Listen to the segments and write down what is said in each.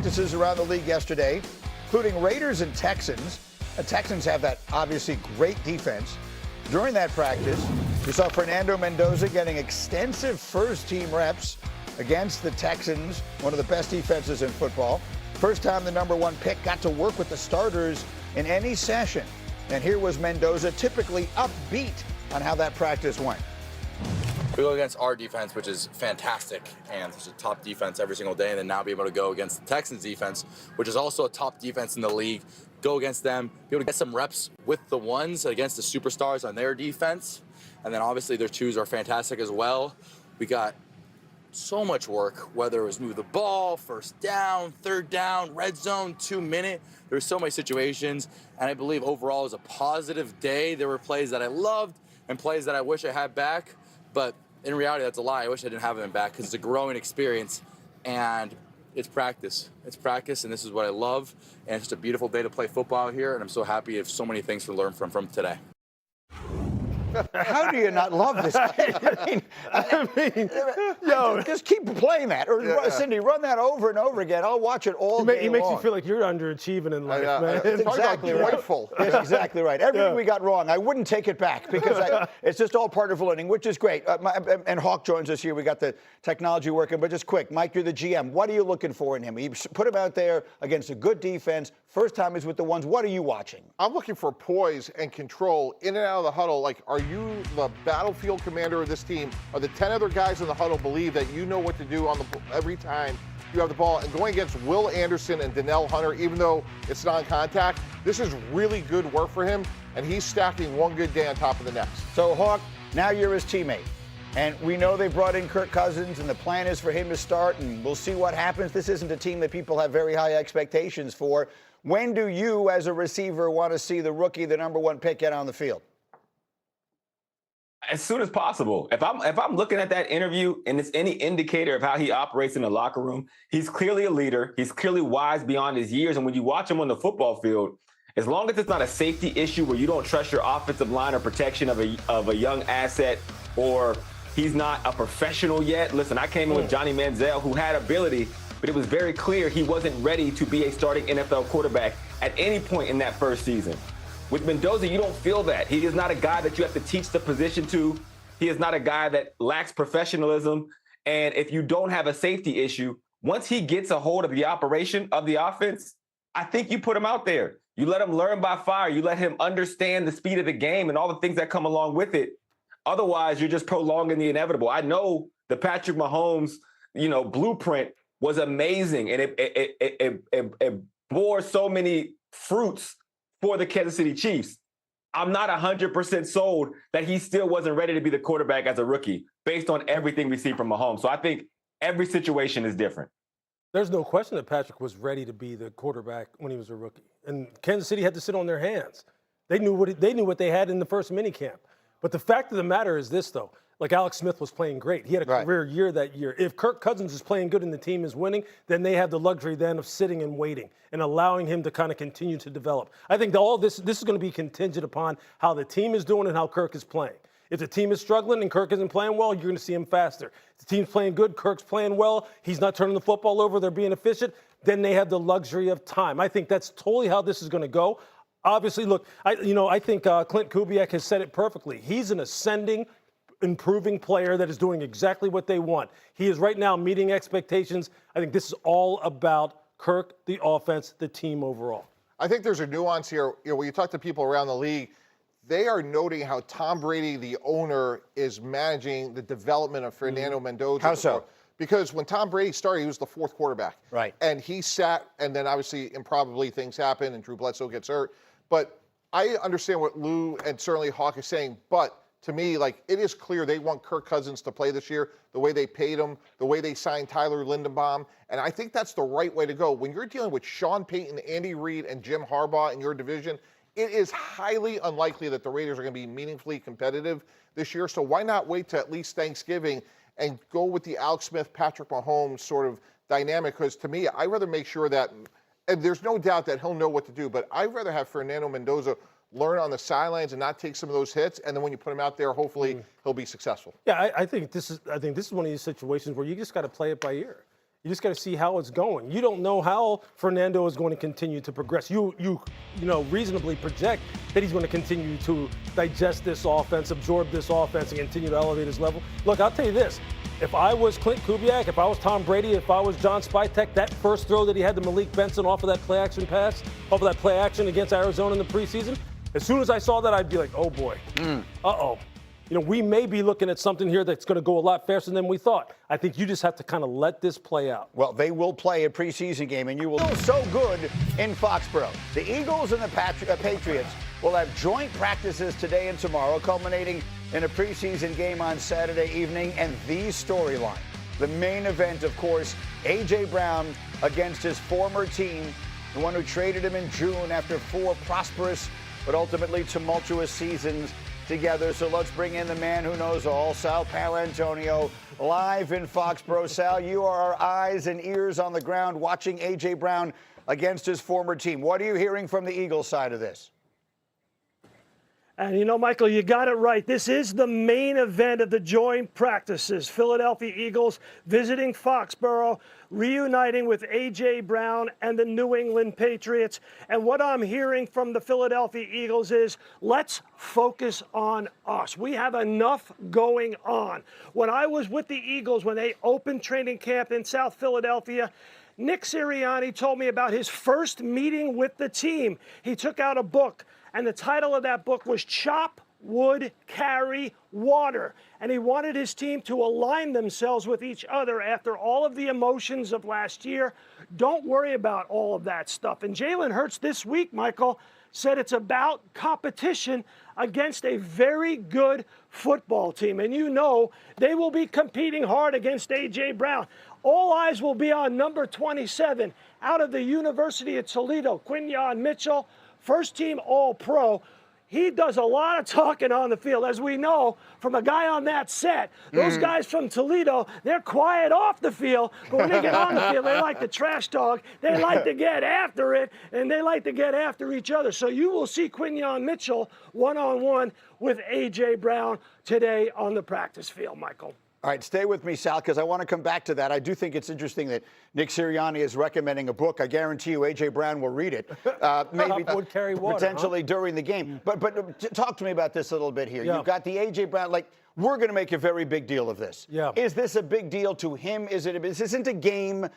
practices around the league yesterday, including Raiders and Texans. The Texans have that obviously great defense. During that practice, we saw Fernando Mendoza getting extensive first-team reps against the Texans, one of the best defenses in football. First time the number one pick got to work with the starters in any session. And here was Mendoza, typically upbeat on how that practice went. We go against our defense, which is fantastic, and it's a top defense every single day, and then now be able to go against the Texans defense, which is also a top defense in the league, go against them, be able to get some reps with the ones against the superstars on their defense, and then obviously their twos are fantastic as well. We got so much work, whether it was move the ball, first down, third down, red zone, 2 minute. There were so many situations, and I believe overall it was a positive day. There were plays that I loved and plays that I wish I had back, but in reality, that's a lie. I wish I didn't have them back because it's a growing experience, and it's practice. It's practice, and this is what I love, and it's just a beautiful day to play football here, and I'm so happy of so many things to learn from today. How do you not love this kid? I mean, yo, just keep playing that. Or, Cindy, run that over and over again. I'll watch it all day long. He makes you feel like you're underachieving in life, man. That's exactly right. That's exactly right. Everything we got wrong, I wouldn't take it back because it's just all part of learning, which is great. And Hawk joins us here. We got the technology working, but just quick, Mike, you're the GM. What are you looking for in him? You put him out there against a good defense. First time he's with the ones. What are you watching? I'm looking for poise and control in and out of the huddle. Like, are you the battlefield commander of this team? Are the 10 other guys in the huddle believe that you know what to do on every time you have the ball? And going against Will Anderson and Donnell Hunter, even though it's non-contact, this is really good work for him, and he's stacking one good day on top of the next. So, Hawk, now you're his teammate. And we know they brought in Kirk Cousins, and the plan is for him to start, and we'll see what happens. This isn't a team that people have very high expectations for. When do you, as a receiver, want to see the rookie, the number one pick, get on the field? As soon as possible. If I'm looking at that interview and it's any indicator of how he operates in the locker room, he's clearly a leader. He's clearly wise beyond his years. And when you watch him on the football field, as long as it's not a safety issue where you don't trust your offensive line or protection of a young asset, or he's not a professional yet. Listen, I came in with Johnny Manziel, who had ability, but it was very clear he wasn't ready to be a starting NFL quarterback at any point in that first season. With Mendoza, you don't feel that. He is not a guy that you have to teach the position to. He is not a guy that lacks professionalism. And if you don't have a safety issue, once he gets a hold of the operation of the offense, I think you put him out there. You let him learn by fire. You let him understand the speed of the game and all the things that come along with it. Otherwise, you're just prolonging the inevitable. I know the Patrick Mahomes, blueprint was amazing, and it bore so many fruits for the Kansas City Chiefs. I'm not 100% sold that he still wasn't ready to be the quarterback as a rookie based on everything we see from Mahomes. So I think every situation is different. There's no question that Patrick was ready to be the quarterback when he was a rookie. And Kansas City had to sit on their hands. They knew what they had in the first minicamp. But the fact of the matter is this, though. Like, Alex Smith was playing great. He had a career year that year. If Kirk Cousins is playing good and the team is winning, then they have the luxury then of sitting and waiting and allowing him to kind of continue to develop. I think all this is going to be contingent upon how the team is doing and how Kirk is playing. If the team is struggling and Kirk isn't playing well, you're going to see him faster. If the team's playing good, Kirk's playing well, he's not turning the football over, they're being efficient, then they have the luxury of time. I think that's totally how this is going to go. Obviously, look, I think Clint Kubiak has said it perfectly. He's an ascending, improving player that is doing exactly what they want. He is right now meeting expectations. I think this is all about Kirk, the offense, the team overall. I think there's a nuance here. When you talk to people around the league, they are noting how Tom Brady, the owner, is managing the development of Fernando Mendoza. How so? Because when Tom Brady started, he was the fourth quarterback. Right. And he sat, and then obviously, improbably, things happen, and Drew Bledsoe gets hurt. But I understand what Lou and certainly Hawk is saying, but to me, it is clear they want Kirk Cousins to play this year, the way they paid him, the way they signed Tyler Lindenbaum. And I think that's the right way to go. When you're dealing with Sean Payton, Andy Reid, and Jim Harbaugh in your division, it is highly unlikely that the Raiders are going to be meaningfully competitive this year. So why not wait to at least Thanksgiving and go with the Alex Smith, Patrick Mahomes sort of dynamic? Because to me, I'd rather make sure that, and there's no doubt that he'll know what to do, but I'd rather have Fernando Mendoza learn on the sidelines and not take some of those hits, and then when you put him out there, hopefully he'll be successful. Yeah, I think this is one of these situations where you just got to play it by ear. You just got to see how it's going. You don't know how Fernando is going to continue to progress. You reasonably project that he's going to continue to digest this offense, absorb this offense, and continue to elevate his level. Look, I'll tell you this. If I was Clint Kubiak, if I was Tom Brady, if I was John Spytek, that first throw that he had to Malik Benson off of that play action pass, off of that play action against Arizona in the preseason, as soon as I saw that, I'd be like, oh boy, uh-oh. We may be looking at something here that's going to go a lot faster than we thought. I think you just have to kind of let this play out. Well, they will play a preseason game, and you will feel so good in Foxborough. The Eagles and the Patriots will have joint practices today and tomorrow, culminating in a preseason game on Saturday evening. And the storyline, the main event, of course, A.J. Brown against his former team, the one who traded him in June after 4 prosperous but ultimately tumultuous seasons together. So let's bring in the man who knows all, Sal Paolantonio, live in Foxborough. Sal, you are our eyes and ears on the ground watching A.J. Brown against his former team. What are you hearing from the Eagles side of this? And Michael, you got it right. This is the main event of the joint practices. Philadelphia Eagles visiting Foxborough, reuniting with A.J. Brown and the New England Patriots. And what I'm hearing from the Philadelphia Eagles is, let's focus on us. We have enough going on. When I was with the Eagles, when they opened training camp in South Philadelphia, Nick Sirianni told me about his first meeting with the team. He took out a book, and the title of that book was Chop, Wood, Carry, Water. And he wanted his team to align themselves with each other after all of the emotions of last year. Don't worry about all of that stuff. And Jalen Hurts this week, Michael, said it's about competition against a very good football team. And they will be competing hard against A.J. Brown. All eyes will be on number 27 out of the University of Toledo, Quinyon Mitchell, first-team All-Pro. He does a lot of talking on the field, as we know from a guy on that set. Those guys from Toledo, they're quiet off the field, but when they get on the field, they like to trash talk. They like to get after it, and they like to get after each other. So you will see Quinyon Mitchell one-on-one with A.J. Brown today on the practice field, Michael. All right, stay with me, Sal, because I want to come back to that. I do think it's interesting that Nick Sirianni is recommending a book. I guarantee you A.J. Brown will read it, maybe would carry water, potentially during the game. But talk to me about this a little bit here. Yeah. You've got the A.J. Brown, we're going to make a very big deal of this. Yeah. Is this a big deal to him? This isn't a game.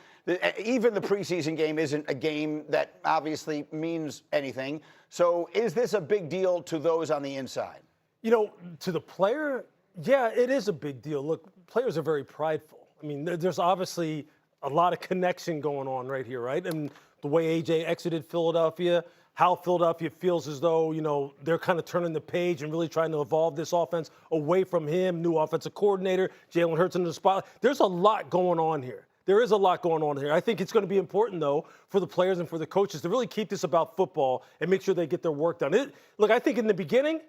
Even the preseason game isn't a game that obviously means anything. So is this a big deal to those on the inside? To the player, yeah, it is a big deal. Look, players are very prideful. I mean, there's obviously a lot of connection going on right here, right? And the way AJ exited Philadelphia, how Philadelphia feels as though, they're kind of turning the page and really trying to evolve this offense away from him, new offensive coordinator, Jalen Hurts in the spotlight. There's a lot going on here. There is a lot going on here. I think it's going to be important, though, for the players and for the coaches to really keep this about football and make sure they get their work done. Look, I think in the beginning,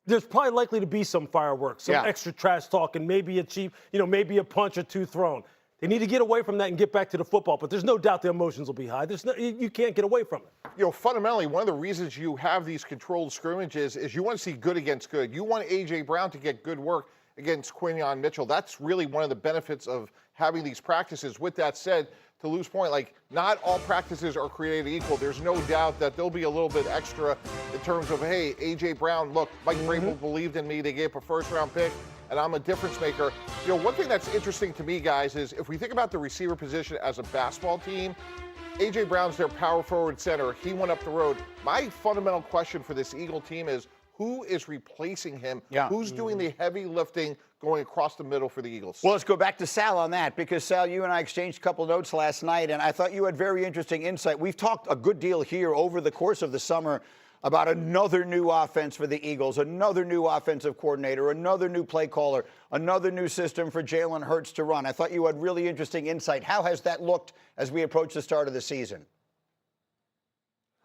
there's probably likely to be some fireworks, some extra trash talk, and maybe maybe a punch or two thrown. They need to get away from that and get back to the football. But there's no doubt the emotions will be high. You can't get away from it. Fundamentally, one of the reasons you have these controlled scrimmages is you want to see good against good. You want A.J. Brown to get good work against Quinyon Mitchell. That's really one of the benefits of having these practices. With that said, to Lou's point, not all practices are created equal. There's no doubt that there'll be a little bit extra in terms of, hey, A.J. Brown, look, Mike Vrabel believed in me. They gave a first-round pick, and I'm a difference maker. One thing that's interesting to me, guys, is if we think about the receiver position as a basketball team, A.J. Brown's their power forward center. He went up the road. My fundamental question for this Eagle team is, who is replacing him? Yeah. Who's doing the heavy lifting going across the middle for the Eagles? Well, let's go back to Sal on that, because, Sal, you and I exchanged a couple notes last night, and I thought you had very interesting insight. We've talked a good deal here over the course of the summer about another new offense for the Eagles, another new offensive coordinator, another new play caller, another new system for Jalen Hurts to run. I thought you had really interesting insight. How has that looked as we approach the start of the season?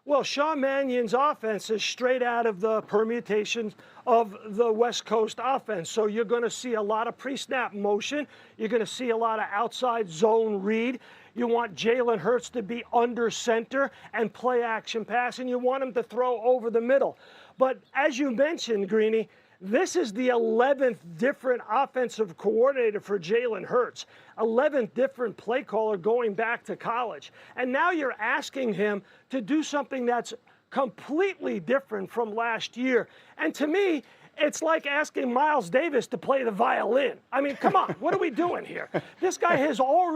Well, Sean Mannion's offense is straight out of the permutations of the West Coast offense. So you're going to see a lot of pre-snap motion. You're going to see a lot of outside zone read. You want Jalen Hurts to be under center and play action pass, and you want him to throw over the middle. But as you mentioned, Greeny, This is the 11th different offensive coordinator for Jalen Hurts, 11th different play caller going back to college. And now you're asking him to do something that's completely different from last year. And to me, it's like asking Miles Davis to play the violin. I mean, come on, what are we doing here? This guy has already